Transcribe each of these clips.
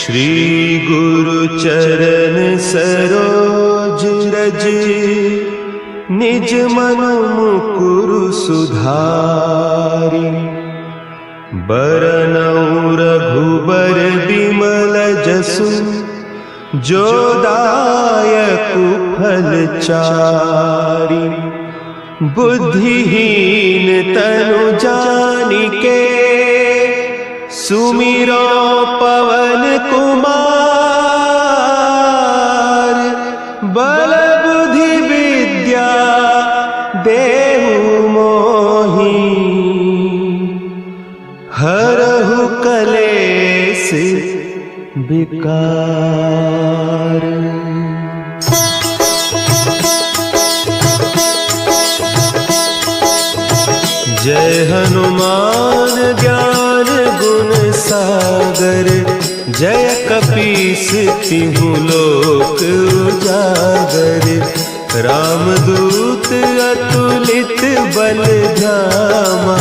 श्री गुरु चरण सरोज रज, निज मन मुकुरु सुधारि। बरनउँ रघुबर बिमल जसु, जो दायकु फल चारि। बुद्धिहीन तनु जानिके, सुमिरो पवन कुमार। बल बुद्धि विद्या देहु मोहि, हरहु कलेस विकार। जय हनुमान ज्ञान गुण सागर, जय कपीस तिहु लोक उजागर। रामदूत अतुलित बल धामा,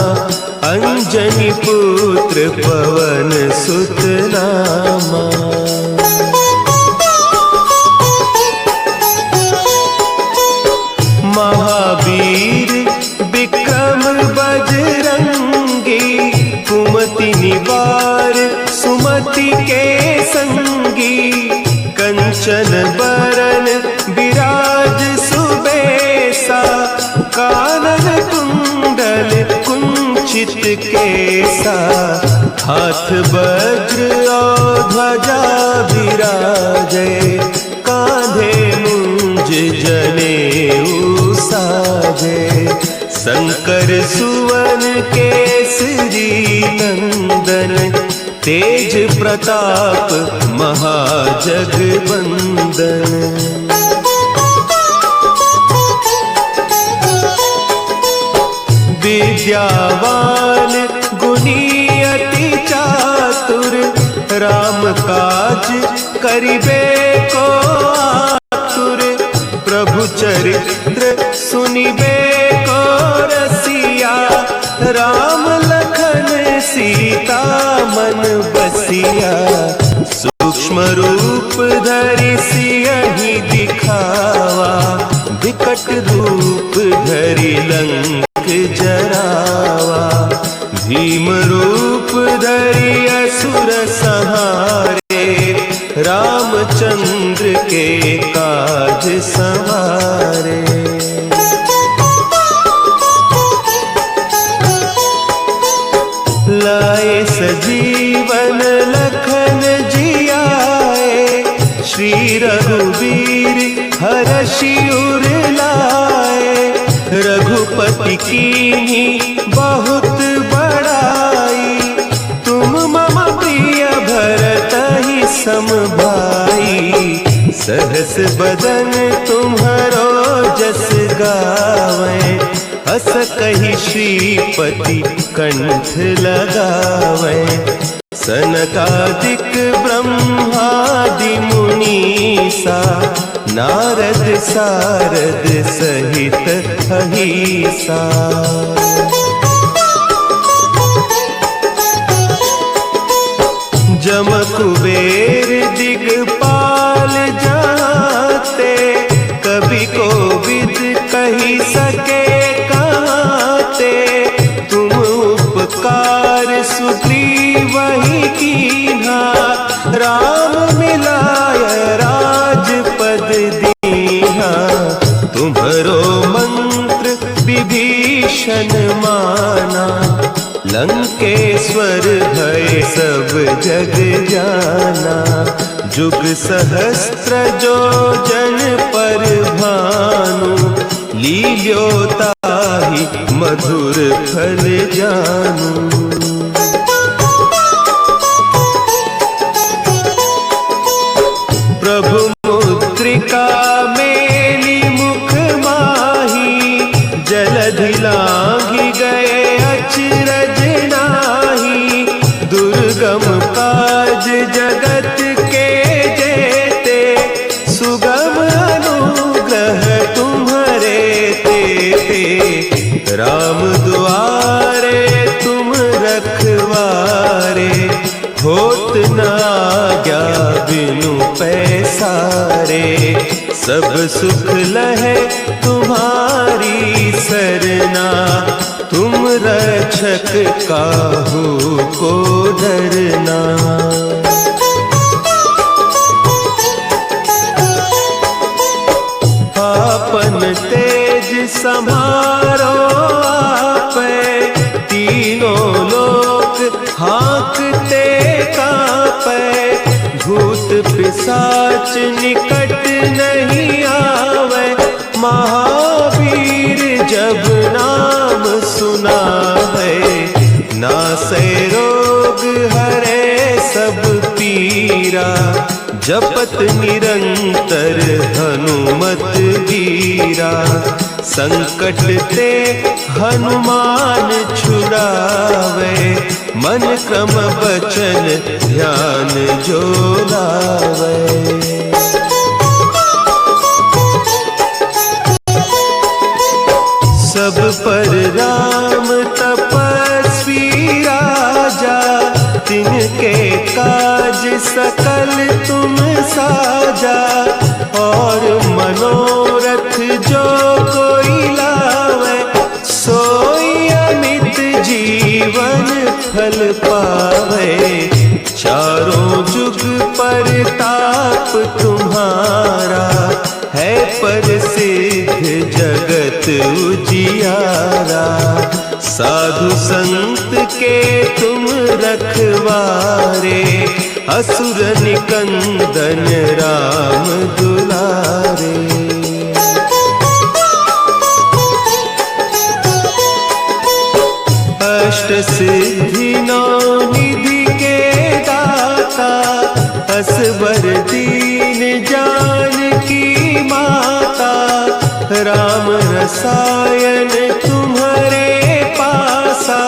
अंजनी पुत्र पवन सुत नामा। महावीर विक्रम बजरंगी, कुमति निवार सुमति के संगी। कंचन बरन विराज सुबेसा, कानन कुंडल कुंचित केसा। हाथ वज्र और ध्वजा विराजे, कांधे मुंज जनेऊ साजे। शंकर सुवन केसरी नंदन, तेज प्रताप महाजगवंदन। विद्यावान गुणी अति चातुर, राम काज करिबे को आतुर। प्रभु चरित्र सुनिबे को रसिया, राम लखन सीता मन बसिया। सूक्ष्म रूप धरि सियहि दिखावा, विकट रूप धरि लंक जरावा। भीम रूप धरि असुर संहारे, रामचंद्र के काज सवारे। लाए सजीवन लखन जियाए, श्री रघुवीर हरषि उर लाए। रघुपति कीन्ही बहुत बड़ाई, तुम मम प्रिय भरतहि सम भाई। सहस बदन तुम्हरो जस गावें, हस कहि श्रीपति कंठ लगावें। सनकादिक ब्रह्मादि मुनीसा, नारद सारद सहित अहीसा। जम कुबेर दिगपाल जाते, कवि कोविद कहि सके कहते। तुम उपकार सुग्रीवहि कीन्हा, राम मिलाय राजपद दीन्हा। तुम्हरो मंत्र विभीषण माना, लंकेश्वर भय सब जग जाना। जुग सहस्त्र जो जन पर भानु, लील्योताहि मधुर फल जानू। प्रभु मुद्रिका मेली मुख माही, जलधि लांघि गए अचरज नाही। दुर्गम काज जगत के जेते, सुगम अनुग्रह तुम्हरे तेते। राम दुआरे तुम रखवारे, होत न आज्ञा बिनु पैसारे। सब सुख लहे तुम्हारी सरना, तुम रक्षक काहू को डरना। आपन तेज समारो आपे, तीनों लोक हाँकते कांपे। भूत पिशाच निकट नहीं आवे, महावीर जब नाम सुनावे। नासै रोग हरे सब पीरा, जपत निरंतर हनुमत वीरा। संकट ते हनुमान छुड़ावे, मन क्रम बचन ध्यान जो लावे। सब पर राम तपस्वी राजा, तिनके काज सकल तुम साजा। और मनोरथ जो कोई लावे, सोई अमित जीवन फल पावे। चारों जुग परताप तुम्हारा, है प्रसिद्ध जगत उजियारा। साधु संत के तुम रखवारे, असुर निकंदन राम दुलारे। अष्ट सिद्धि नौ निधि के दाता, असवर दीन जानकी माता। राम रसायन तुम्हारे पासा,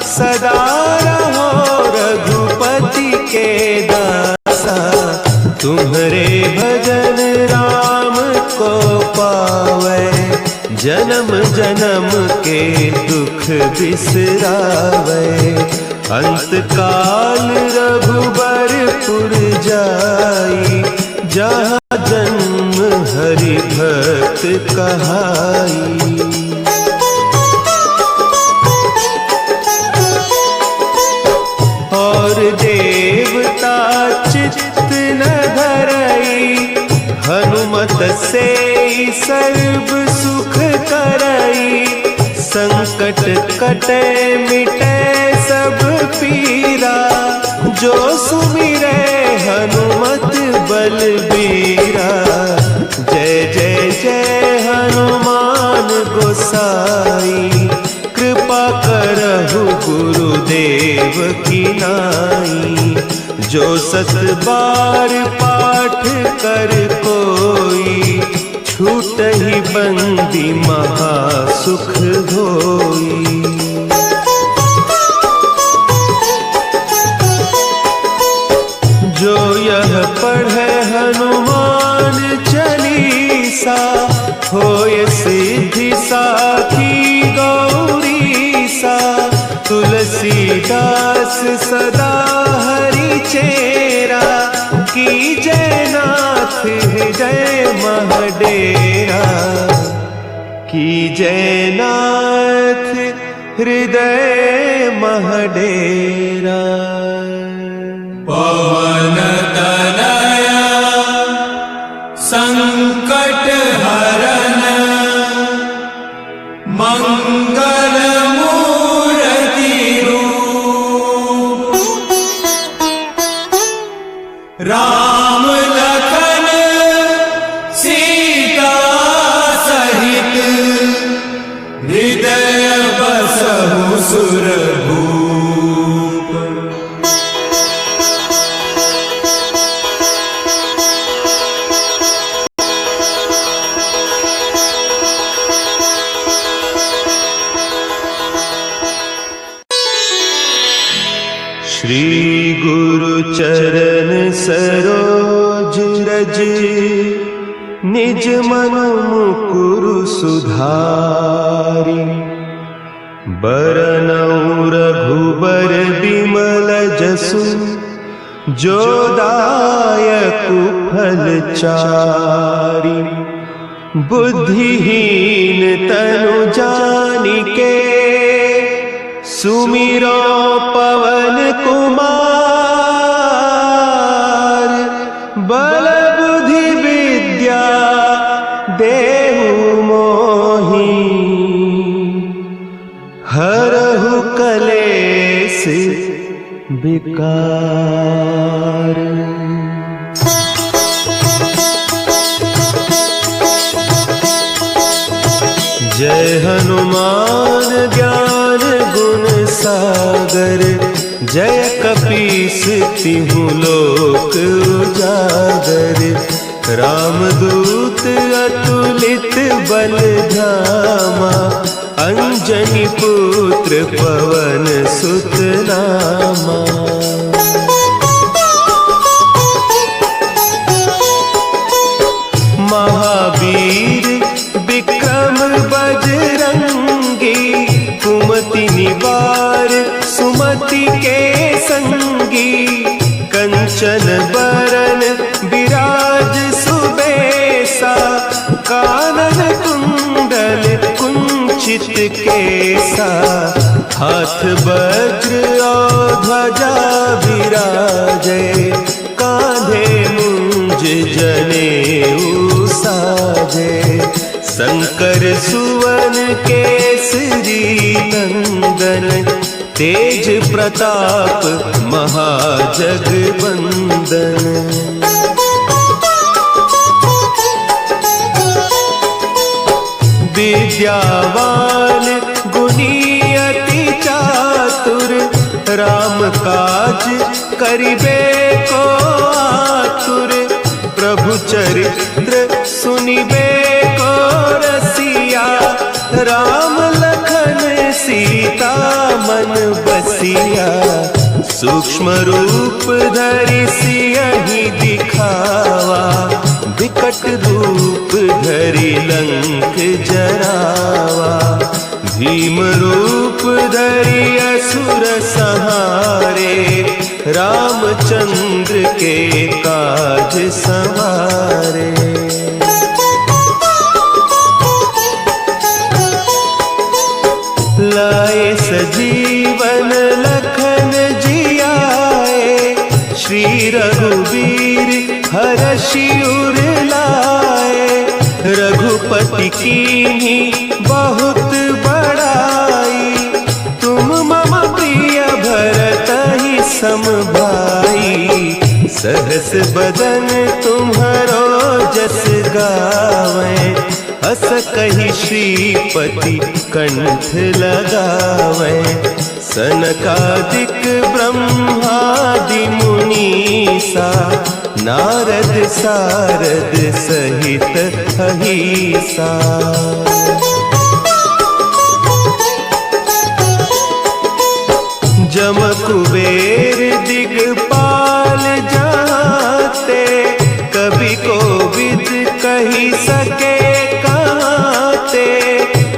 सदा रहो रघुपति के दासा। तुम्हारे भजन राम को पावे, जन्म जन्म के दुख बिसरावे। अंत काल रघुबरपुर जाई, जहाँ जन्म हरि भक्त कहाई। और देवता चित्त न धरई, हनुमत से सर्व सुख करई। संकट कटे मिटे सब पीरा, जो सुमिरे हनुमत बलबीरा। जय जय जय हनुमान गोसाई, कृपा करहु गुरुदेव की नाई। जो सत बार पाठ कर कोई, छूटहि बंदी महासुख होई। जो यह पढ़े हनुमान चालीसा, होय सिद्धि साखी गौरीसा। तुलसीदास सदा हरि चेरा, की जय नाथ हृदय महडेरा। की जय नाथ हृदय महडेरा। पवन तनया संकट हरन, मंगल मूर्ति रूप। राम लखन सीता सहित, हृदय बसहु सुरभूप। श्री गुरु चरण सरोज रज, निज मन मुकुरु सुधारि। बरनउँ रघुबर बिमल जसु, जो दायक फलचारी। बुद्धिहीन तनु जानिके सुमिरो पवन कुमार। बल बुद्धि विद्या देहु मोहि हरहु कलेस विकार। जय हनुमान ज्ञान गुण सागर। जय कपीस तिहु लोक उजागर। रामदूत अतुलित बल धामा। अंजनी पुत्र पवन सुत नामा। महावीर विक्रम बजरंगी। कुमति निवार सुमति के संगी। कंचन बरन विराज सुबेसा। कानन कुंडल कुंचित केसा। हाथ वज्र और ध्वजा विराजे। कांधे मुंज जनेऊ साजे। शंकर सुवन केसरी नंदन। तेज प्रताप महाजगवंदन। विद्यावान गुणी अति चातुर। राम काज करिबे को आतुर। प्रभु चरित्र सुनिबे को रसिया। राम लखन सीता मन बसिया। सूक्ष्म रूप धरि सियहि दिखावा। विकट रूप धरि लंक जरावा। भीम रूप धरि असुर संहारे। रामचंद्र के काज संवारे। लाए सजीवन लखन जियाए। श्री रघुवीर हरषि उर लाए। रघुपति कीन्ही बहुत बड़ाई। तुम मम प्रिय भरतहि सम भाई। सहस बदन तुम्हरो जस गावें। अस कहि श्रीपति कंठ लगावें। सनकादिक ब्रह्मादि मुनीसा। नारद सारद सहित अहीसा। जम कुबेर दिगपाल जाते। कवि कोविद कही सके कहते।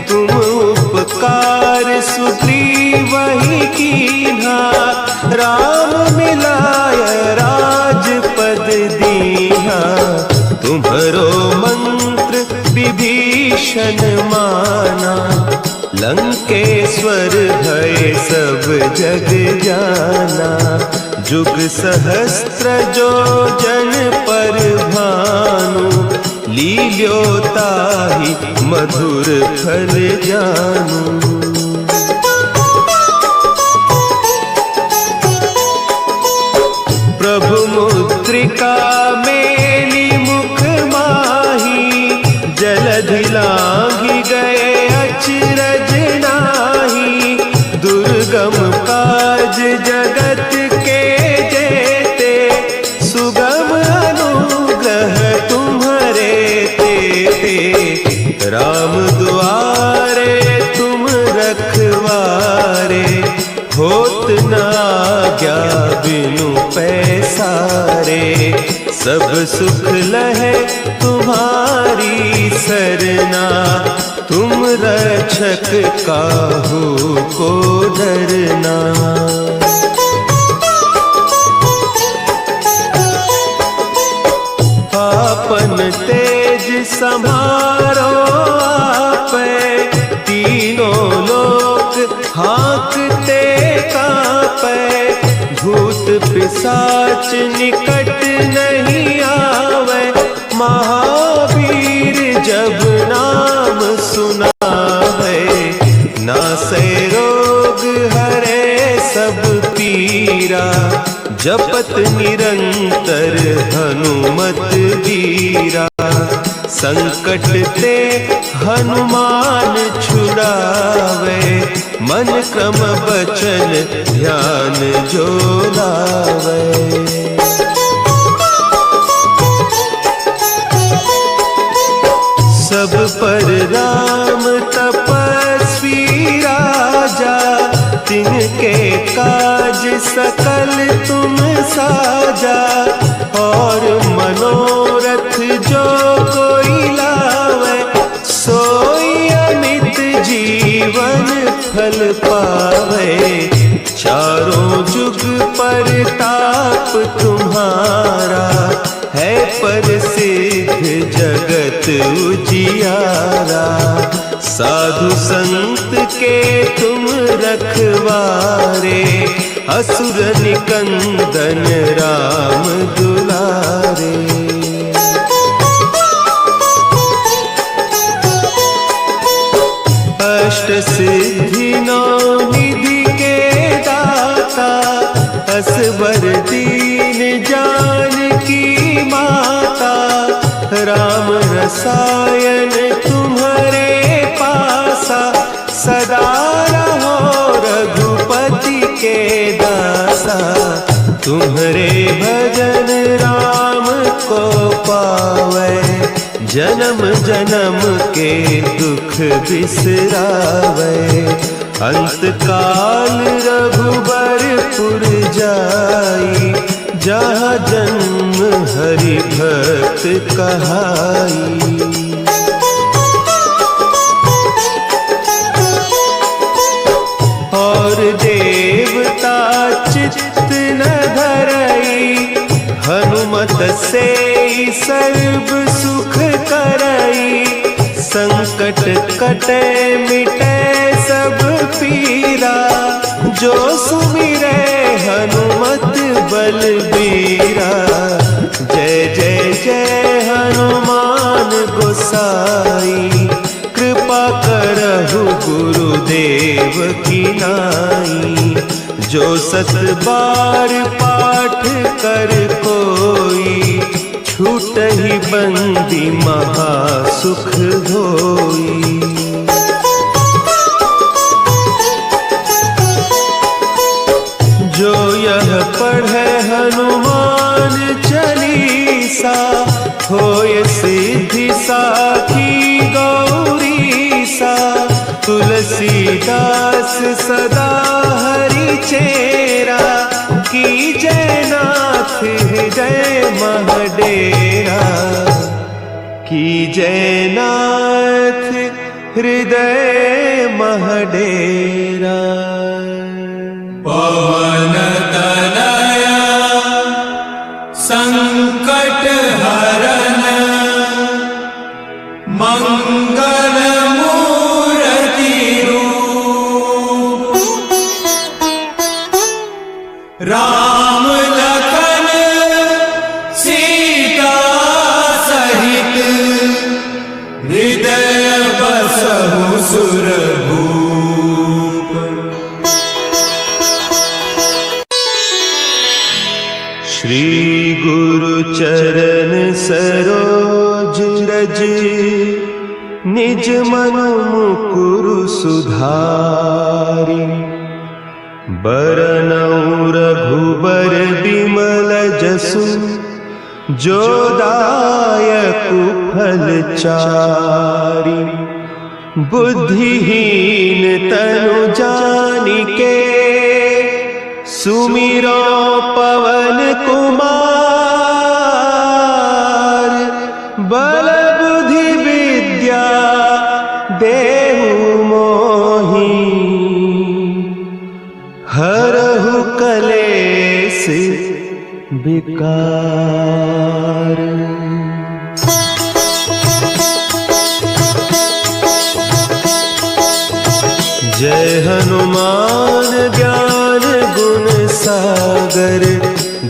तुम उपकार सुग्रीवहि कीन्हा। राम मिलाय राजपद दीन्हा। तुम्हरो मंत्र विभीषण माना। लंकेश्वर भय सब जग जाना। जुग सहस्त्र जो जन पर भानु। लील्योताहि मधुर फल जानू। प्रभु मुद्रिका मेली मुख माही। जलधि लांघि गए अचरज नाही। दुर्गम काज जगत के जेते। सुगम अनुग्रह तुम्हरे तेते। राम दुआरे तुम रखवारे। होत न आज्ञा बिनु पैसारे। सब सुख लहे तुम्हारी सरना। तुम रक्षक काहू को डरना। संभारो आपे, तीनों लोक हाँकते कांपे। भूत पिशाच निकट नहीं आवे, महावीर जब नाम सुनावे। नासै रोग हरे सब पीरा, जपत निरंतर हनुमत वीरा। संकट ते हनुमान छुड़ावे, मन क्रम बचन ध्यान जो लावे। सब पर राम तपस्वी राजा, तिनके काज सकल तुम साजा। और मनोरथ जो कोई लावे, सोई अमित जीवन फल पावे। चारों जुग परताप तुम्हारा, है प्रसिद्ध जगत उजियारा। साधु संत के तुम रखवारे, असुर निकंदन राम दुलारे। अष्ट सिद्धि नौ निधि के दाता, असवर दीन जानकी माता। राम रसायन तुम्हारे पासा, सदा रहो रघुपति के दासा। तुम्हारे भजन राम को पावे, जन्म जन्म के दुख बिसरावे। अंत काल रघुबरपुर जाई, जहाँ जन्म हरि भक्त कहाई। और देवता चित्त न धरई, हनुमत से सर्व सुख करई। संकट कटे मिटे सब पीरा, जो सुमिरे हनुमत बलबीरा। जय जय जय हनुमान गोसाई, कृपा करहु गुरुदेव की नाई। जो सत बार पाठ कर कोई, छूटहि बंदी महासुख होई। जो यह पढ़े हनुमान चालीसा, होय सिद्धि साखी गौरीसा। तुलसीदास सदा हरि चेरा, कीजय नाथ हृदय महडेरा। कीजय नाथ हृदय महडेरा। पवन तनया संकट हरन, मंगल मूर्ति रूप। राम लखन सीता सहित, हृदय बसहु सुरभूप। श्री गुरु चरण सरोज रज, निज मन मुकुरु सुधारि। बरनउँ रघुबर बिमल जसु, जो दायकु फल चारि। बुद्धिहीन तनु जानिके, सुमिरो पवन कुमार। बल बुद्धि विद्या देहु मोहि, हरहु कलेस विकार। सागर,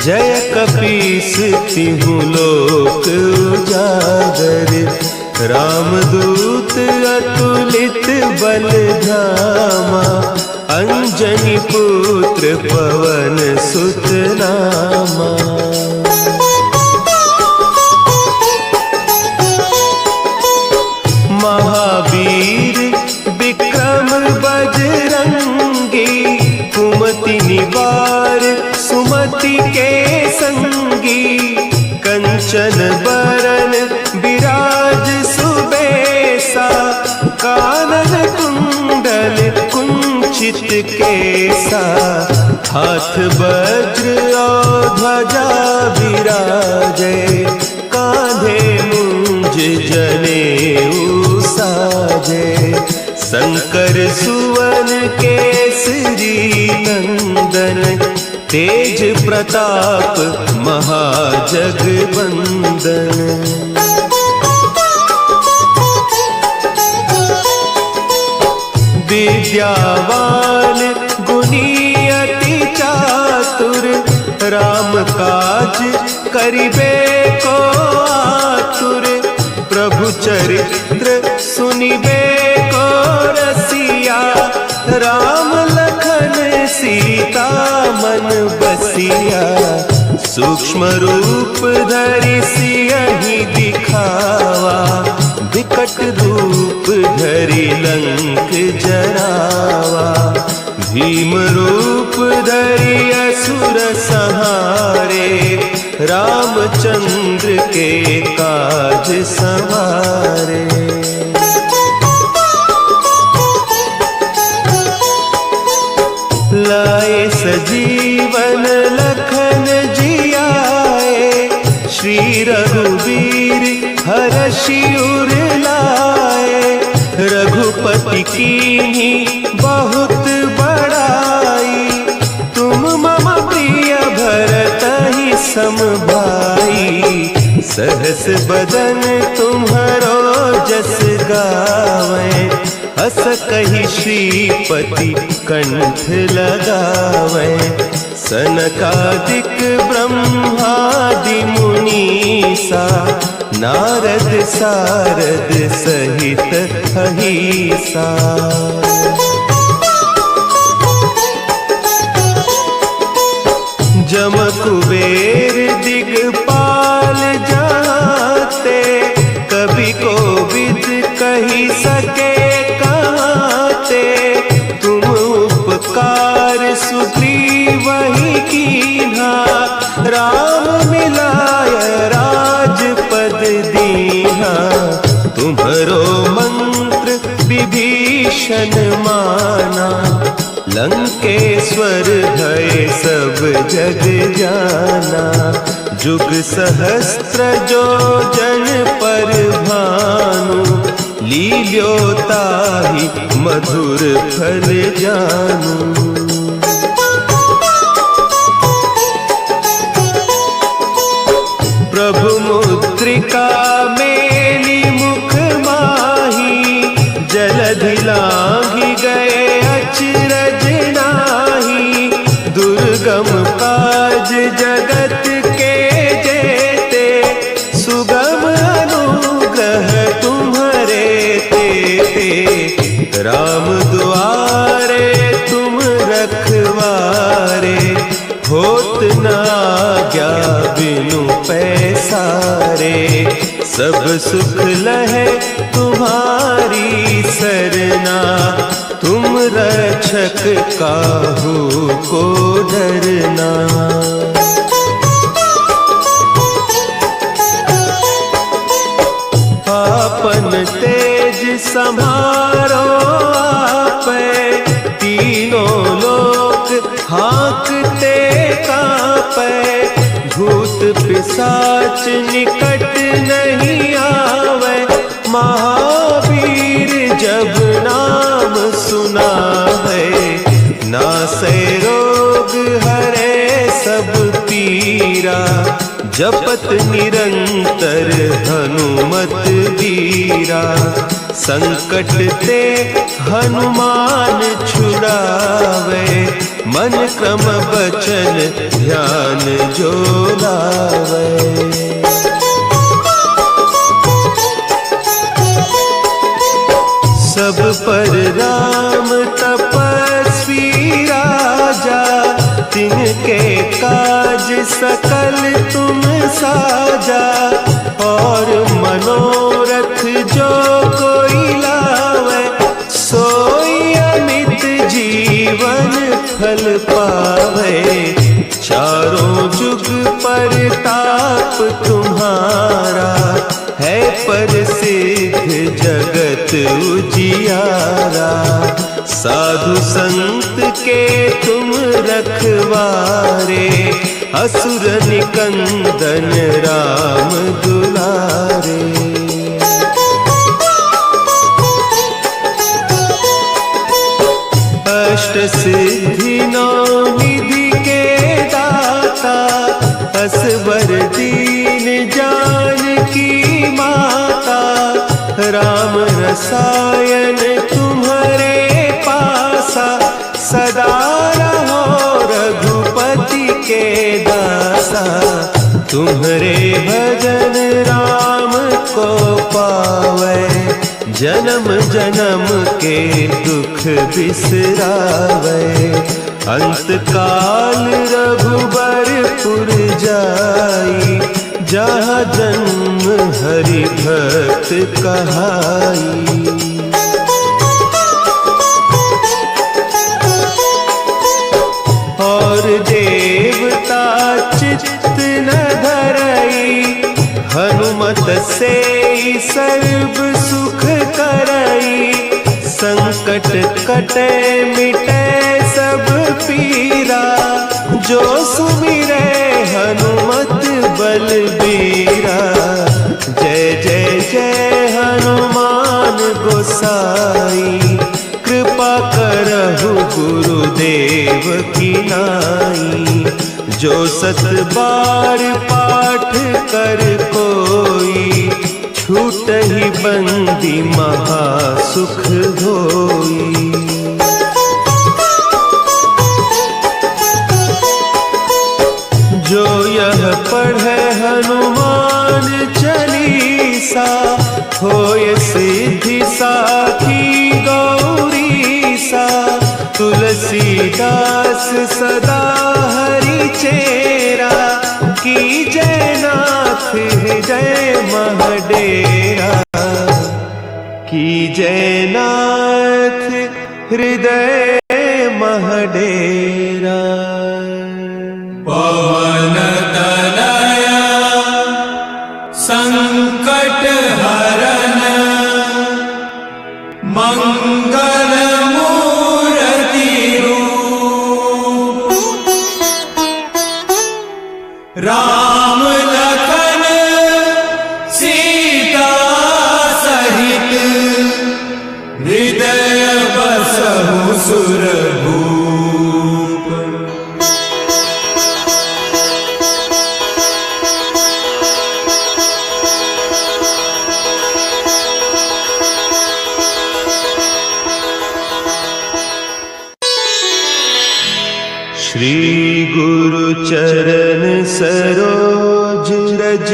जय कपीस तिहु लोक उजागर। रामदूत अतुलित बल धामा, अंजनी पुत्र पवन सुत नामा। महावीर विक्रम बजरंगी, कुमति निवार सुमति के संगी। कंचन बरन विराज सुबेसा, कानन कुंडल कुंचित केसा। हाथ वज्र और ध्वजा विराजे, कांधे मुंज जनेऊ साजे। शंकर सुवन केसरी नंदन, तेज प्रताप महाजगवंदन। विद्यावान गुणी अति चातुर, राम काज करिबे को आतुर। प्रभु चरित्र सुनिबे को रसिया, राम लखन सीता मन बसिया। सूक्ष्म रूप धरि सियहि दिखावा, विकट रूप धरि लंक जरावा। भीम रूप धरि असुर संहारे, रामचंद्र के काज संवारे। लाए सजीवन लखन जियाए, श्री रघुवीर हरषि उर लाए। रघुपति कीन्ही बहुत बड़ाई, तुम मम प्रिय भरतहि सम भाई। सहस बदन तुम्हरो जस गावें, हस कहि श्रीपति कंठ लगावें। सनकादिक ब्रह्मादि मुनीसा, नारद सारद सहित अहिसा। जम कुबेर दिगपाल जाते, कवि कोविद कही सके कहते। तुम उपकार सुग्रीवहि कीन्हा, राम मिलाय राजपद दीन्हा। तुम्हरो मंत्र विभीषण माना, लंकेश्वर भय सब जग जाना। जुग सहस्त्र जो जन पर भानु, लील्योताहि मधुर फल जानू। प्रभु मुद्रिका मेली मुख माही, जलधि लांघि गए अचरज नाही। दुर्गम काज जगत के जेते, सुगम अनुग्रह तुम्हरे तेते। राम दुआरे तुम रखवारे, होत न आज्ञा बिनु पैसारे। सब सुख लहे तुम्हारी सरना, तुम रक्षक काहू को डरना। आपन तेज संभारो आपै, तीनों लोक हाँकते कांपै। भूत पिशाच निकट नहीं आवे, महावीर जब नाम सुना है। नासै रोग हरे सब पीरा, जपत निरंतर हनुमत बीरा। संकट ते हनुमान छुड़ावे, मन क्रम बचन ध्यान जो लावे। सब पर राम तपस्वी राजा, तिनके काज सकल तुम साजा। और मनोरथ जो कोई लावे, सोई अमित जीवन फल पावे। चारों जुग परताप तुम्हारा, है प्रसिद्ध जगत उजियारा। साधु संत के तुम रखवारे, असुर निकंदन राम दुलारे। अष्ट सिद्धि नौ निधि के दाता, असवर दीन जानकी माता। राम रसायन तुम्हारे पासा, सदा रहो रघुपति के दासा। तुम्हारे भजन राम को पावे, जन्म जन्म के दुख बिसरावे। अंत काल रघुबरपुर जाई, जहाँ जन्म हरि भक्त कहाई। और देवता चित्त न धरई, हनुमत से सर्व सुख करई। संकट कटे मिटे सब पीरा, जो सुमिरे हनुमत बलबीरा। जय जय जय हनुमान गोसाई, कृपा करहु गुरुदेव की नाई। जो सत बार पाठ कर कोई, छूट ही बंदी महा सुख होई। जो यह पढ़े हनुमान चालीसा, होय सिद्धि साखी गौरीसा। तुलसीदास सदा हरि चेरा, की जय नाथ हृदय महडेरा। की जय नाथ हृदय महडेरा। पवन तनया संकट हरन, मंगल मूर्ति रूप। राम लखन सीता सहित, हृदय बसहु सुरभूप। श्री गुरु चरण सरोज रज,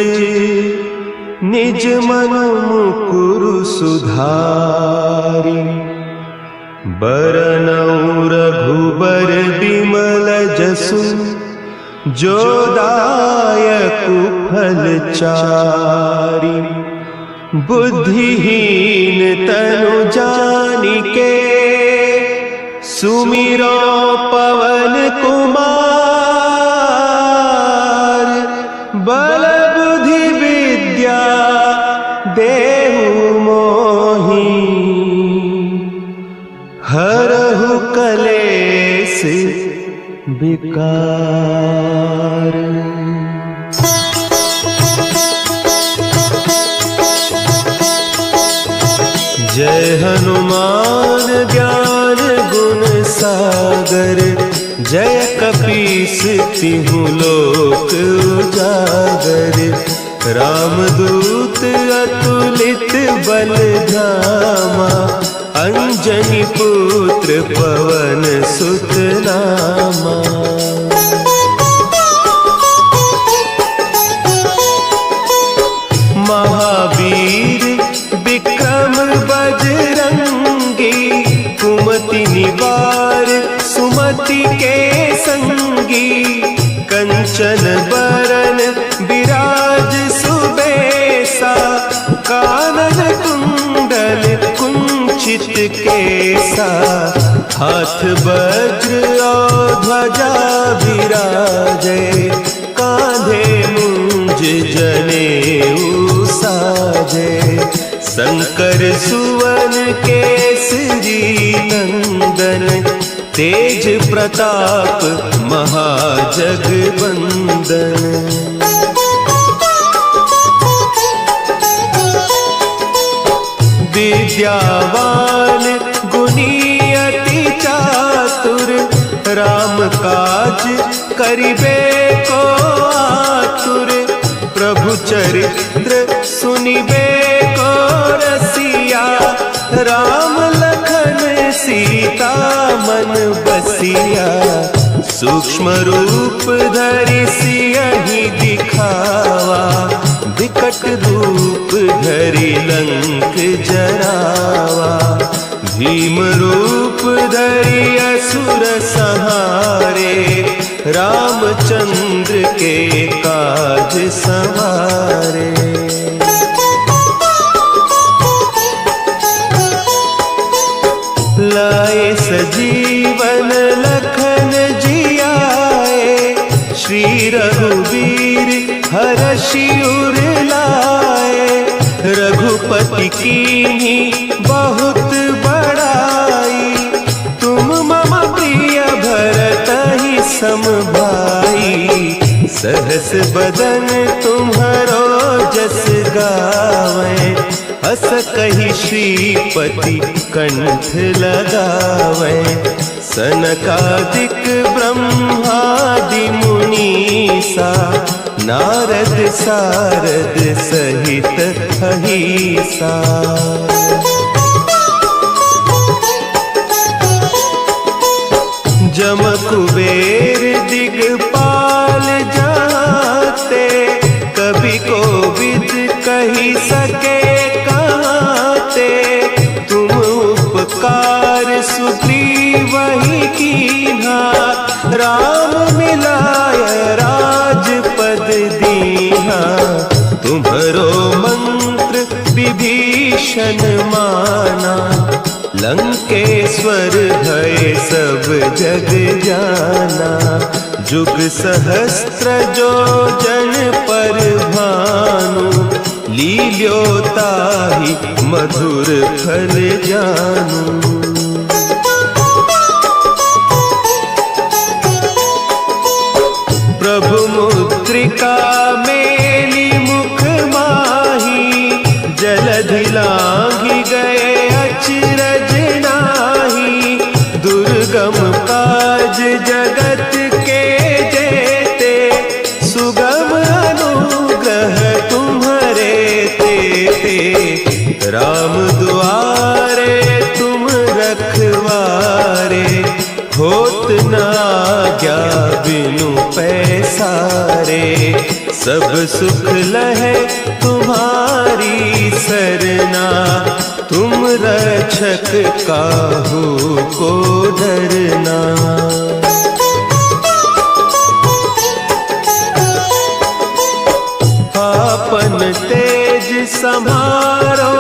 निज मन मुकुरु सुधारि। बरनउँ रघुबर बिमल जसु, जो दायकु फल चारि। बुद्धिहीन तनु जानिके, सुमिरो पवन कुमार। बल बुद्धि विद्या देहु मोहि, हरहु कलेस विकार। जय हनुमान ज्ञान गुण सागर, जय कपीस तिहु लोक उजागर। बलधामा, अंजनी पुत्र पवन सुत नामा। महावीर विक्रम बजरंगी, कुमति निवार सुमति के संगी। कंचन बरन विराज सुबेसा, कानन कुंडल कुंचित केसा। हाथ वज्र और ध्वजा विराजे, कांधे मुंज जनेऊ साजे। शंकर सुवन केसरी नंदन, तेज प्रताप महाजगवंदन। विद्यावान गुणी अति चातुर, राम काज करिबे को आतुर। प्रभु चरित्र सुनिबे को रसिया, राम लखन सीता मन बसिया। सूक्ष्म रूप धरि सियहि दिखावा, विकट रूप धरि लंक जरावा। भीम रूप धरि असुर संहारे, रामचंद्र के काज संवारे। लाए सजीवन लखन जियाए, श्री रघुवीर हरषि उर लाए। रघुपति कीन्ही बहुत बड़ाई, तुम मम प्रिय भरतहि सम भाई। सहस बदन तुम्हरो जस गावें, हस कहि श्रीपति कंठ लगावें। सनकादिक ब्रह्मादि मुनीसा, नारद सारद सहित अहीसा। जम कुबेर दिगपाल जाते, कवि कोविद कही सके कहते। तुम उपकार सुग्रीवहि कीन्हा, राम मिलाय राजपद दीन्हा। तुम्हरो मंत्र विभीषण माना, लंकेश्वर भय सब जग जाना। जुग सहस्त्र जो जन पर भानु, लील्योताहि मधुर फल जानू। प्रभु मुद्रिका मेली मुख माही, जलधि लांघि गए अचरज नाही। दुर्गम काज जगत के जेते, सुगम अनुग्रह तुम्हरे तेते। राम दुआरे तुम रखवारे, होत न आज्ञा बिनु पैसारे। सब सुख लहे तुम्हारी सरना, तुम रक्षक काहू को डरना। आपन तेज समारो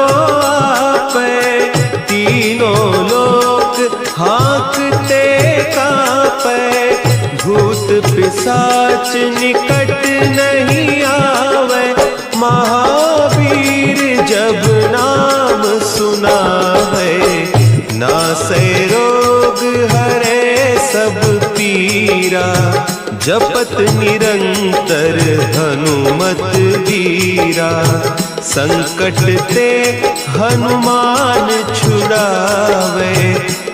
आपै, तीनों लोक हाँकते कांपै। भूत पिशाच निकट नहीं आवे, महावीर जब नाम सुनावे। नासै रोग हरे सब पीरा, जपत निरंतर हनुमत वीरा। संकट ते हनुमान छुड़ावे,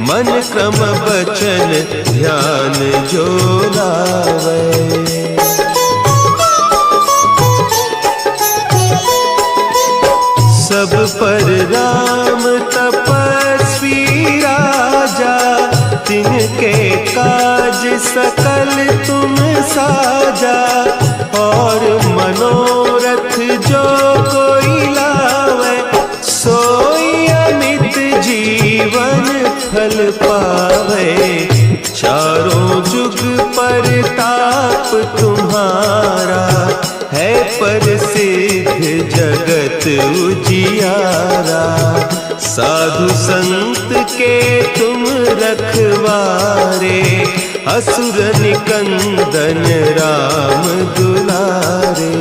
मन क्रम बचन ध्यान जो लावे। सब पर राम तपस्वी राजा, तिनके काज सकल तुम साजा। और मनोरथ जो कोई लावे, सोई अमित जीवन फल पावे। चारों जुग परताप तुम्हारा, है प्रसिद्ध जगत उजियारा। साधु संत के तुम रखवारे, असुर निकंदन राम दुलारे।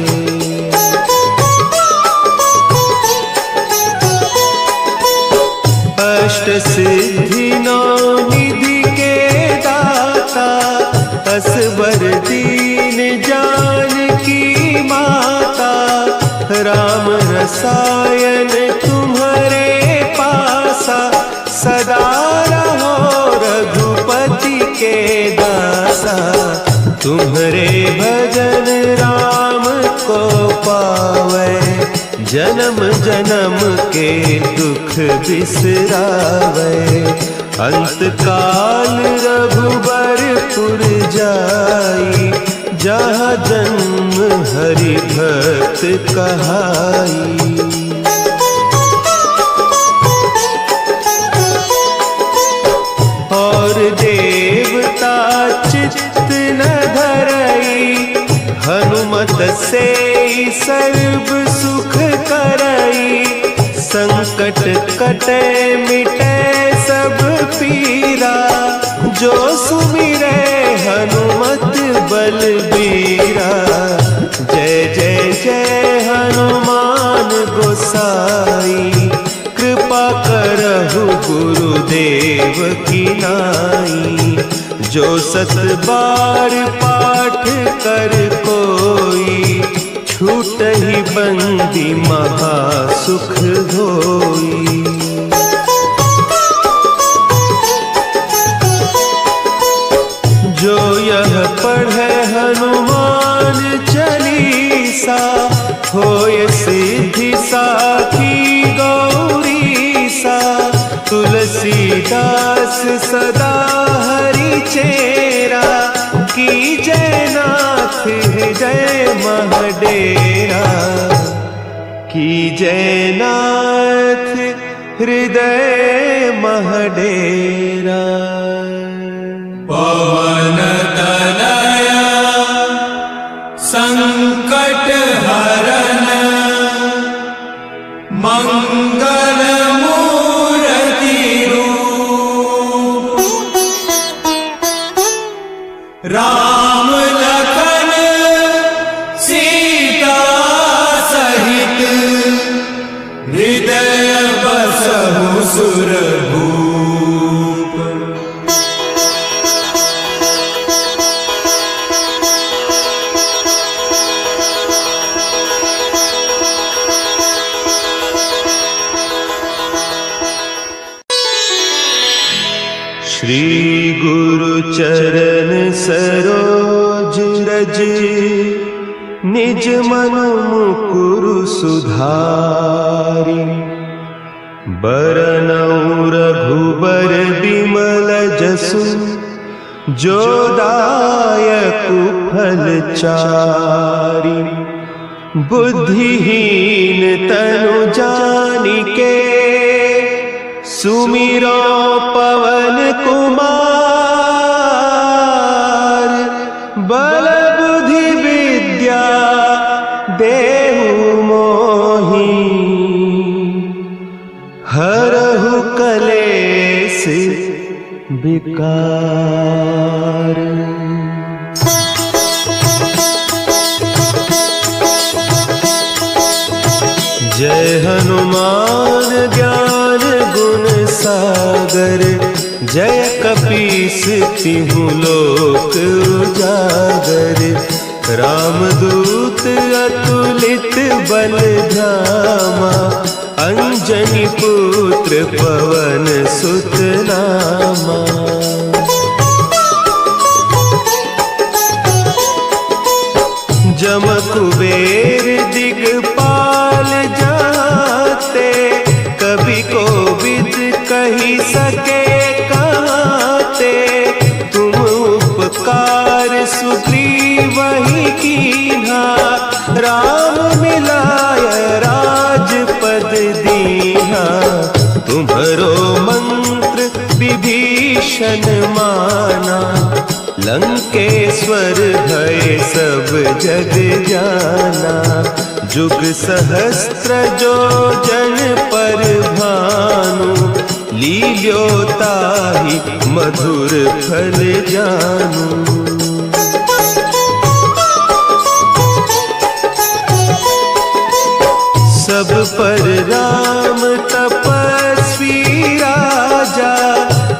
अष्ट सिद्धि नौ निधि के दाता, असवर दीन जानकी माता। राम रसायन तुम्हारे पासा, सदा रहो रघुपति के दासा। तुम्हारे भजन राम को पावे, जन्म जन्म के दुख बिसरावे। अंत काल रघुबरपुर जाई, जहाँ जन्म हरि भक्त कहाई। और देवता चित्त न धरई, हनुमत से सर्व सुख करई। संकट कटे मिटे सब पीरा, जो सुमिरे हनुमत बलबीरा। जय जय जय हनुमान गोसाई, कृपा करहु गुरुदेव की नाई। जो सत बार पाठ कर कोई, छूटहि बंदी महासुख होई। जो यह पढ़े हनुमान चालीसा, होय सिद्धि साखी गौरीसा। तुलसीदास सदा हरि चेरा, की जयनाथ हृदय महडेरा। की जयनाथ हृदय महडेरा। पवन तनया संकट हरन, मंगल मूर्ति रूप। राम लखन सीता सहित, हृदय बसहु सुरभूप। श्री गुरु चरण सरोज रज, निज मन मुकुरु सुधारि। बरनउँ रघुबर बिमल जसु, जो दायकु फल चारि। बुद्धिहीन तनु जानिके, सुमिरो पवन कुमार। बल बुद्धि विद्या देहु मोहि, हरहु कलेस विकार। जय हनुमान ज्ञान गुण सागर, जय कपीस तिहु लोक उजागर। रामदूत अतुलित बल धामा, अंजनी पुत्र पवन सुत नामा। जम कुबेर दिगपाल जाते, विभीषण माना, लंकेश्वर भय सब जग जाना। जुग सहस्त्र जो जन पर भानु, लील्योताहि मधुर फल जानू। सब पर राम तपस्वी राजा,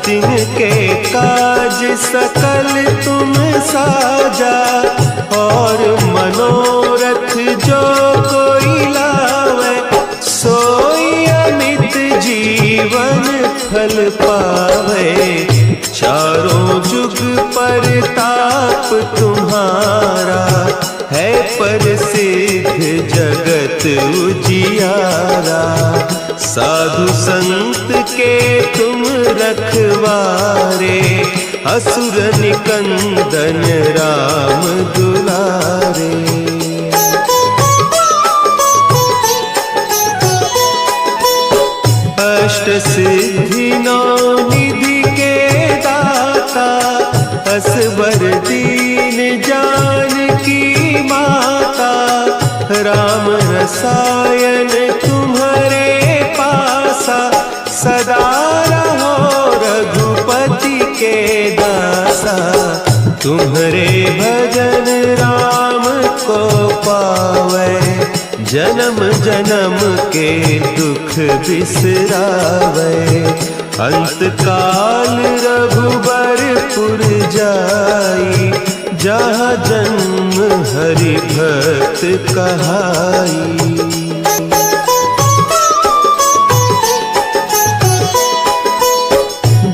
तिनके काज सकल तुम साजा। और मनोरथ जो कोई लावे, सोई अमित जीवन फल पावे। चारों जुग परताप तुम्हारा, है प्रसिद्ध जगत उजियारा। साधु संत के तुम रखवारे, असुर निकंदन राम दुलारे। अष्ट सिद्धि नौ निधि के दाता, असवर दीन जानकी माता। राम रसायन तुम्हारे पासा, सदा रहो रघुपति के दासा। तुम्हारे भजन राम को पावे, जन्म जन्म के दुख बिसरावे। अंत काल रघुबरपुर जाई, जहाँ जन्म हरि भक्त कहाई।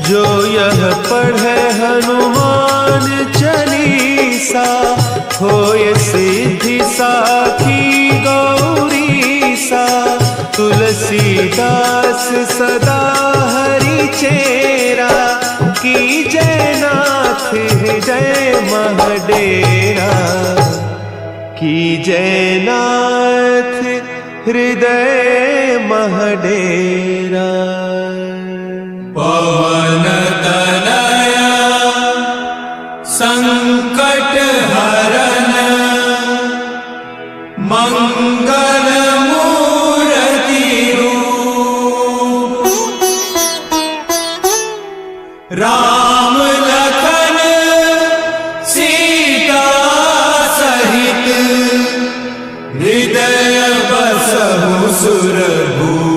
जो यह पढ़े हनुमान चालीसा, होय सिद्धि साखी गौरीसा। तुलसीदास सदा हरि चेरा, की जयनाथ हृदय महडेरा। की जयनाथ हृदय महडेरा। पवन तनया संकट हरन, मंगल मूर्ति रूप। राम लखन सीता सहित, हृदय बसहु सुरभूप।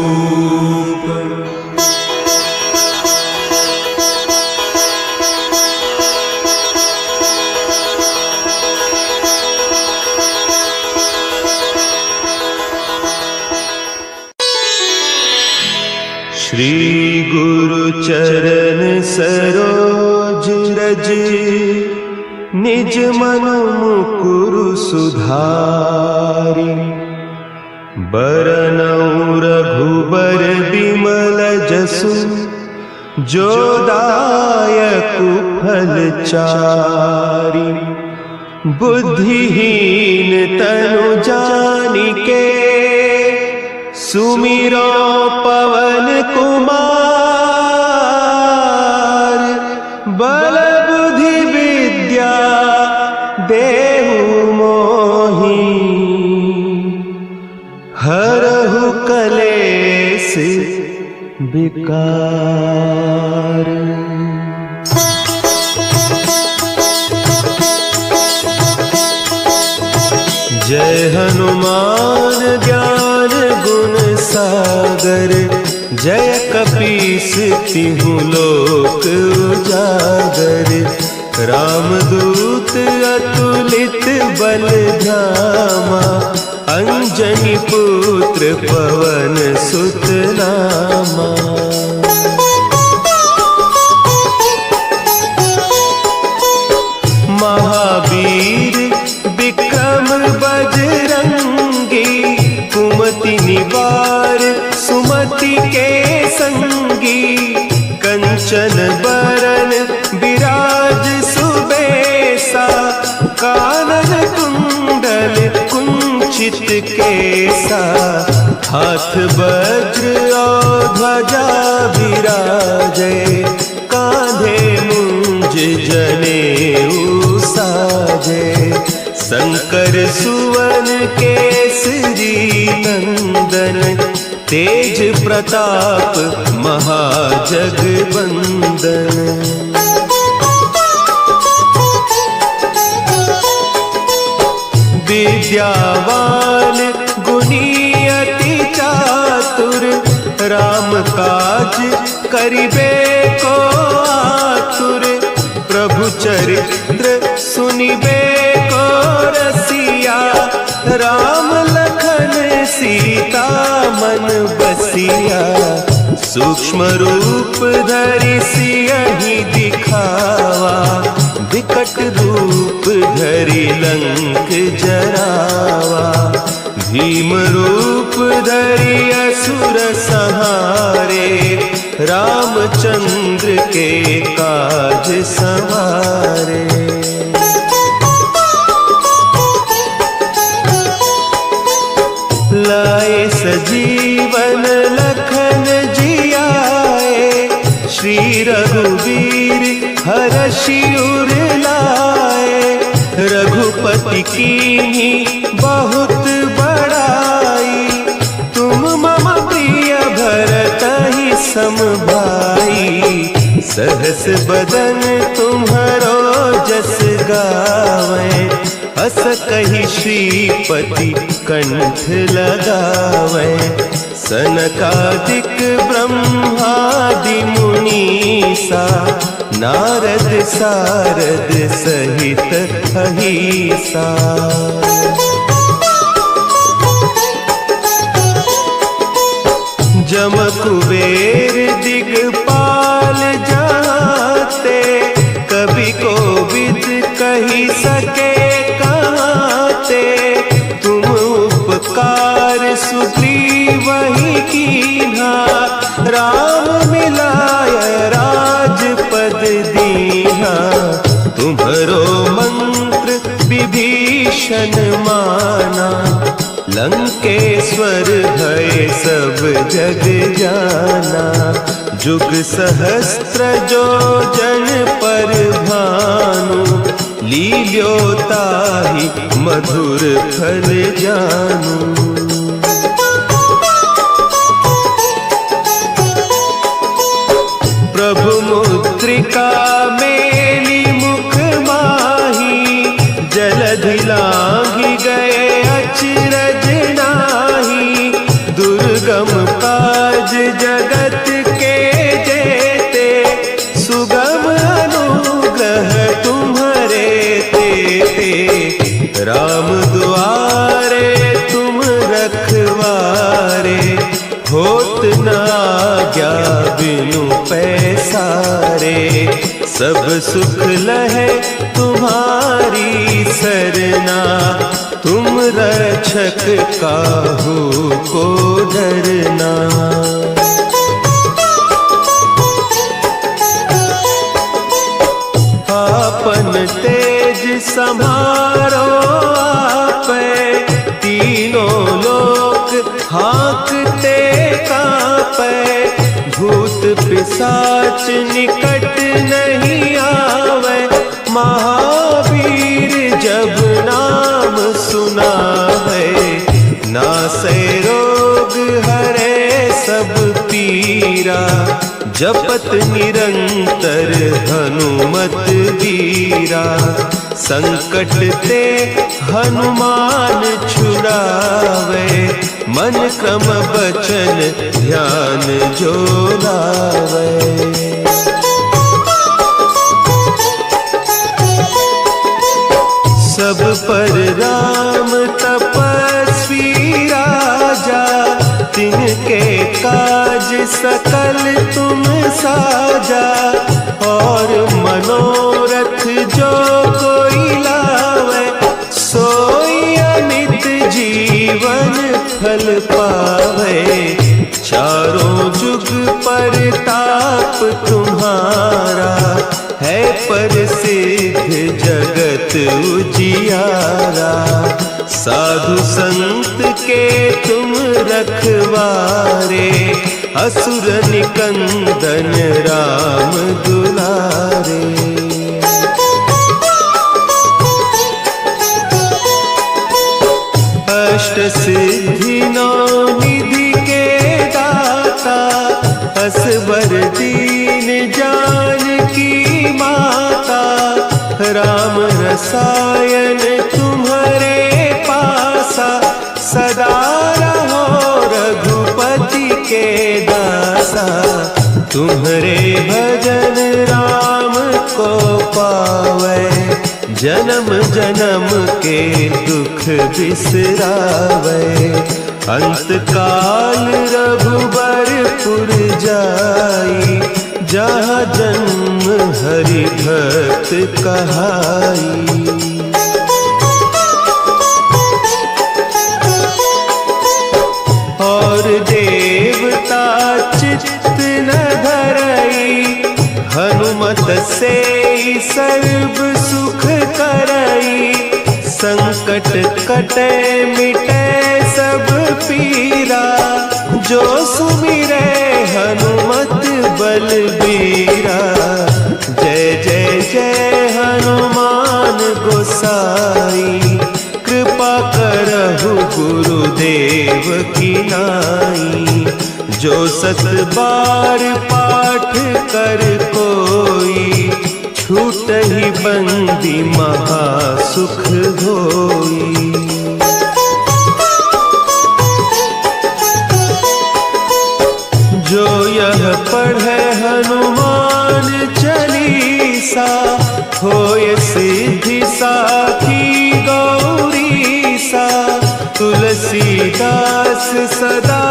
श्री गुरु चरण सरोज रज, निज मनु मुकुरु सुधारि। बरनउँ रघुबर बिमल जसु, जो दायकु फल चारि। बुद्धिहीन तनु जानिके, सुमिरो पवन कुमार। बल बुद्धि विद्या देहु मोहि, हरहु कलेस विकार। जय हनुमान ज्ञान गुण सागर, जय कपीस तिहु लोक उजागर। रामदूत अतुलित बल धामा, अंजनी पुत्र पवन सुत नामा। महावीर विक्रम बजरंगी, कुमति निवार सुमति के संगी। कंचन बरन विराज सुबेसा, कानन कुंडल कुंचित केसा। हाथ वज्र और ध्वजा विराजे, कांधे जनेऊ साजे। शंकर सुवन केसरी नंदन, तेज प्रताप महाजगबंदन। विद्यावान गुणी अति चातुर, राम काज करिबे को आतुर। प्रभु चरित्र सुनिबे को रसिया, राम लखन सीता मन बसिया। सूक्ष्म रूप धरि सियहि दिखावा, विकट रूप धरि लंक जरावा। भीम रूप धरि असुर संहारे, रामचंद्र के काज संवारे। लाए सजीवन लखन जियाए, श्री रघुवीर हरषि उर लाए। रघुपति कीन्ही बहुत बड़ाई, तुम मम प्रिय भरतहि सम भाई। सहस बदन तुम्हरो जस गावें, हस कहि श्रीपति कंठ लगावें। सनकादिक ब्रह्मादि मुनीसा, नारद सारद सहित अहीसा। जम कुबेर दिगपाल जाते, कवि कोविद कही सके कहते। तुम उपकार सुग्रीवहि कीन्हा, राम मिलाय राजपद दीन्हा। तुम्हरो मंत्र विभीषण माना, लंकेश्वर भय सब जग जाना। जुग सहस्त्र जो जन पर भानु, लील्योताहि मधुर फल जानू। प्रभु मुद्रिका मेली मुख माही, जलधि लांघि गए अचरज नाही। दुर्गम काज जगत के जेते, सुगम अनुग्रह तुम्हरे तेते। राम दुआरे तुम रखवारे, होत न आज्ञा बिनु पैसारे। सब सुख लहे तुम्हारी सरना, तुम रक्षक काहू को डरना। आपन तेज समारो आपे, तीनों लोक हाँकते कांपे। भूत पिशाच निकट नहीं आवे, महावीर जब नाम सुनावे। नासै रोग हरे सब पीरा, जपत निरंतर हनुमत वीरा। संकट ते हनुमान छुड़ावे, मन क्रम बचन ध्यान जो लावे। सब पर राम तपस्वी राजा, तिनके काज सकल तुम साजा। और मनोरथ जो कोई लावे, सोई अमित जीवन फल पावे। चारों जुग परताप तुम्हारा, है प्रसिद्ध जगत उजियारा। साधु संत के तुम रखवारे, असुर निकंदन राम दुलारे। अष्ट सिद्धि नौ निधि के दाता, असवर दीन जानकी माता, राम रसायन तुम्हारे पासा, सदा रहो रघुपति के दासा। तुम्हारे भजन राम को पावे, जन्म जन्म के दुख बिसरावे। अंत काल रघुबरपुर जाई, जहाँ जन्म हरि भक्त कहाई। और देवता चित्त न धरई, हनुमत से सर्व सुख करई। संकट कटे मिटे सब पीरा, जो सुमिरे हनुमत बलबीरा। जय जय जय हनुमान गोसाई, कृपा करहु गुरुदेव की नाई। जो सत बार पाठ कर कोई, छूटहि बंदी महासुख होई। जो यह पढ़े हनुमान चालीसा, होय सिद्धि साखी गौरीसा। तुलसीदास सदा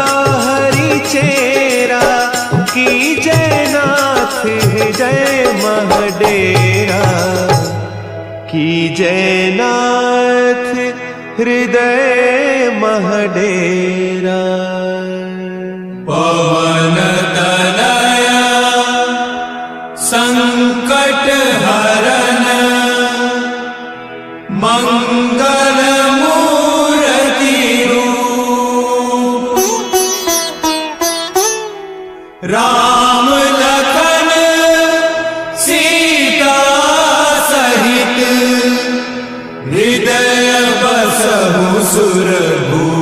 हरि चेरा, की जयनाथ हृदय महडेरा। की जयनाथ हृदय महडेरा। पवन तनया संकट हरन, मंगल मूर्ति रूप। राम लखन सीता सहित, हृदय बसहु सुरभूप।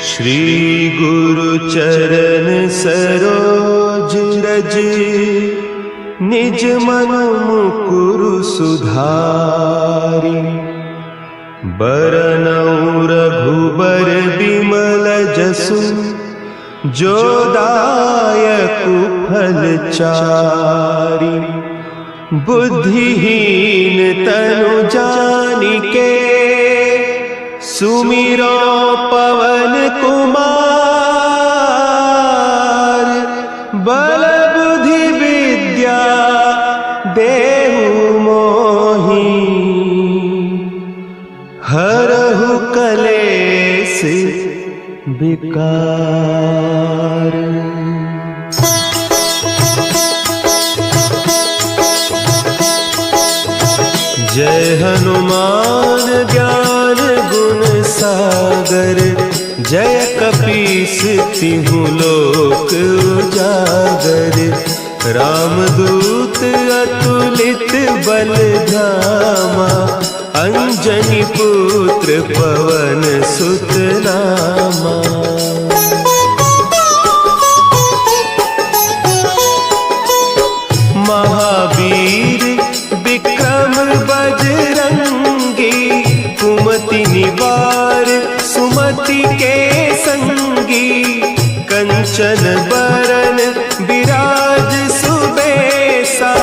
श्री गुरु चरण सरोज रज, निज मन मुकुरु सुधारि। बरनउँ रघुबर बिमल जसु, जो दायकु फल चारि। बुद्धिहीन तनु जानिके, सुमिरो पवन कुमार। बल बुद्धि विद्या देहु मोहि, हरहु कलेस विकार। जय हनुमान ज्ञान गुण सागर, जय कपीस तिहु लोक उजागर। रामदूत अतुलित बल धामा, अंजनी पुत्र पवन सुत नामा। महावीर विक्रम बजरंगी, कुमति निवार सुमति के संगी। कंचन बरन विराज सुबेसा,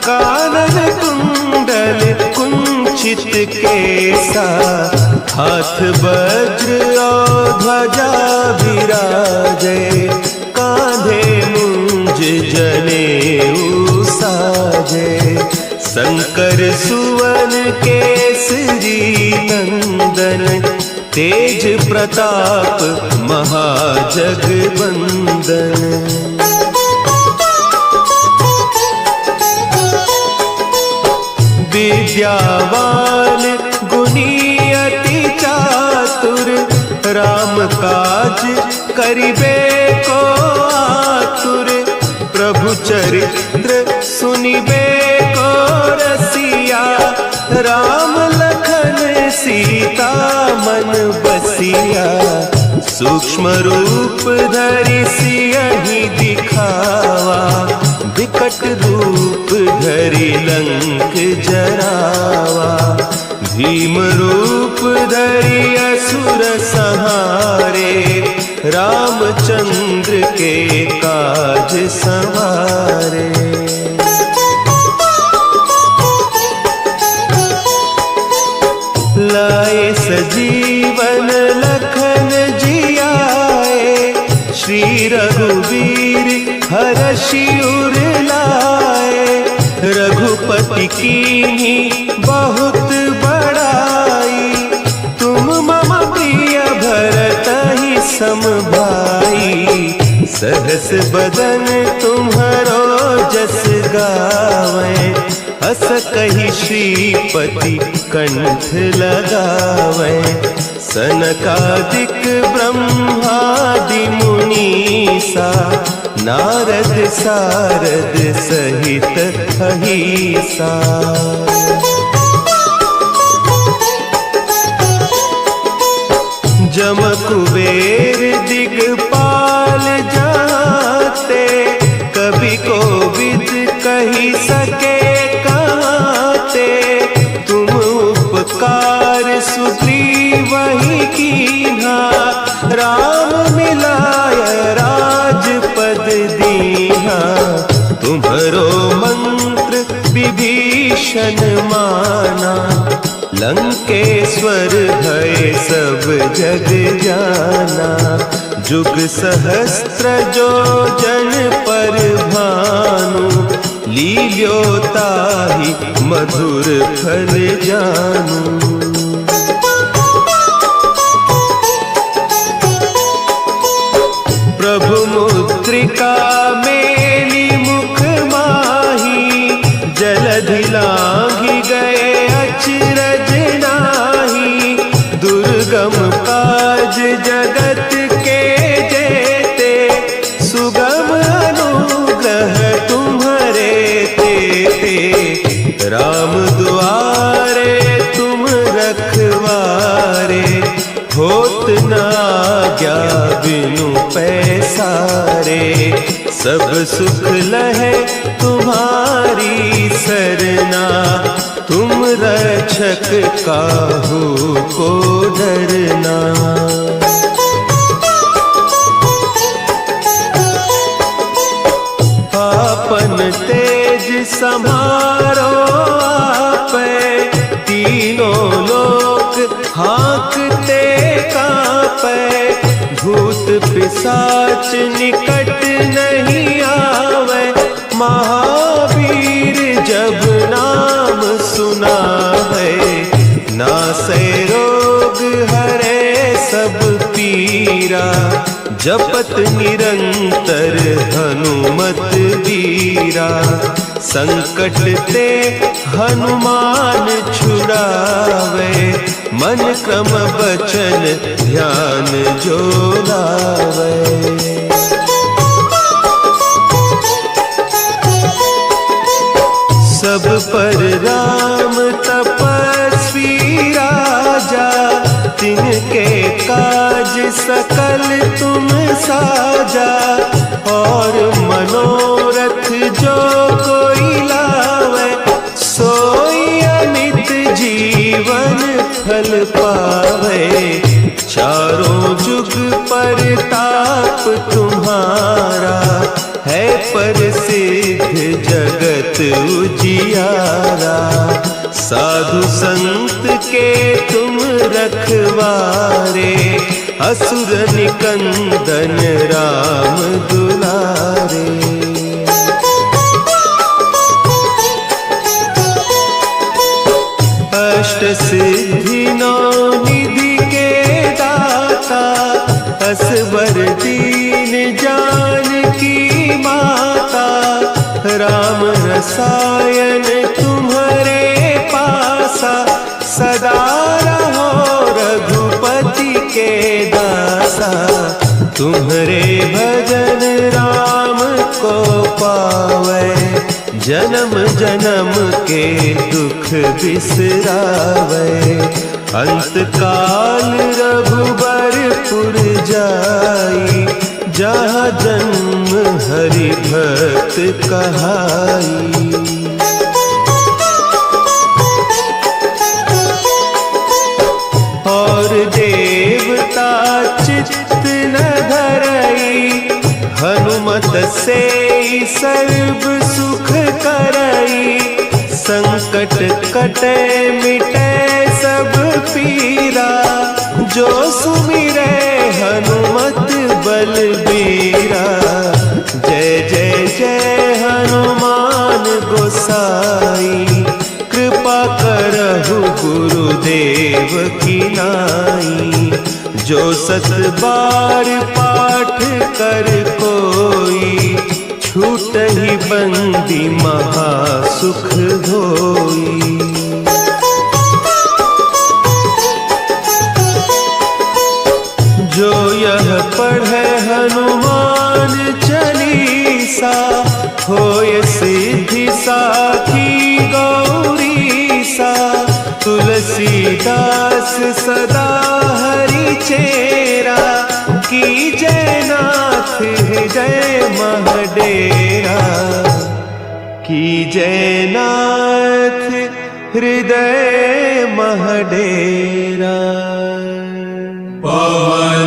कानन कुंडल कुंचित केसा। हाथ वज्र और ध्वजा विराजे, कांधे मुंज जनेऊ साजे। शंकर सुवन केसरी नंदन, तेज प्रताप महाजगवंदन। विद्यावान गुणी अति चातुर, राम काज करिबे को आतुर, प्रभु चरित्र सुनिबे को रसिया। राम लखन सीता मन बसिया, सूक्ष्म रूप धरि सियहि दिखावा। विकट रूप धरि लंक जरावा, भीम रूप धरि असुर संहारे। रामचंद्र के काज संवारे। लाए सजीवन लखन जियाए, श्री रघुवीर हरषि उर लाए। रघुपति कीन्ही बहुत बड़ाई, तुम मम प्रिय भरतहि सम भाई। सहस बदन तुम्हरो जस गावें, हस कहि श्रीपति कंठ लगावें। सनकादिक ब्रह्मादि मुनीसा, नारद सारद सहित अहीसा। जम कुबेर दिगपाल जाते, कवि कोविद कही सके कहते। तुम उपकार सुग्रीवहि कीन्हा, राम मिलाय राजपद दीन्हा। तुम्हरो मंत्र विभीषण माना, लंकेश्वर भय सब जग जाना। जुग सहस्त्र जो जन पर भानु, लील्योताहि मधुर फल जानू। प्रभु मुद्रिका मेली मुख माही, जलधि लांघि गए अचरज नाही। दुर्गम काज जगत के जेते, सुगम अनुग्रह तुम्हरे तेते। राम दुआरे तुम रखवारे, होत न आज्ञा बिनु पैसारे। सब सुख लहे तुम्हारी सरना, तुम रक्षक काहू को डरना। आपन तेज समारो आपै, तीनों लोक हाँकते कांपै। भूत पिशाच निकट नहीं आवे, महावीर जब नाम सुना है। नासै रोग हरे सब पीरा, जपत निरंतर हनुमत वीरा। संकट ते हनुमान छुड़ावे, मन क्रम बचन ध्यान जो लावे। सब पर राम तपस्वी राजा, तिनके काज सकल तुम साजा। और मनोरथ जो कोई लावे, सोई अमित जीवन फल पावे। चारों जुग परताप तुम्हारा, है प्रसिद्ध जगत उजियारा। साधु संत के तुम रखवारे, असुर निकंदन राम दुलारे। अष्ट सिद्धि नौ निधि के दाता, असवर दीन जानकी माता। राम रसायन तुम्हारे पासा, सदा रहो रघुपति के दासा, तुम्हारे भजन राम को पावे, जन्म जन्म के दुख बिसरावे। अंत काल रघुबरपुर जाई, जहाँ जन्म हरि भक्त कहाई। और देवता चित्त न धरई, हनुमत से सर्व सुख करई। संकट कटे मिटे सब पीरा, जो सुमिरे हनुमत बलबीरा। जय जय जय हनुमान गोसाई, कृपा करहु गुरुदेव की नाई। जो सत बार पाठ कर कोई, छूट ही बंदी महा सुख होई। जो यह पढ़े हनुमान चालीसा, होय सिद्धि साखी गौरीसा। तुलसीदास सदा हरि चेरा, की जयनाथ हृदय महडेरा। की जयनाथ हृदय महडेरा। पवन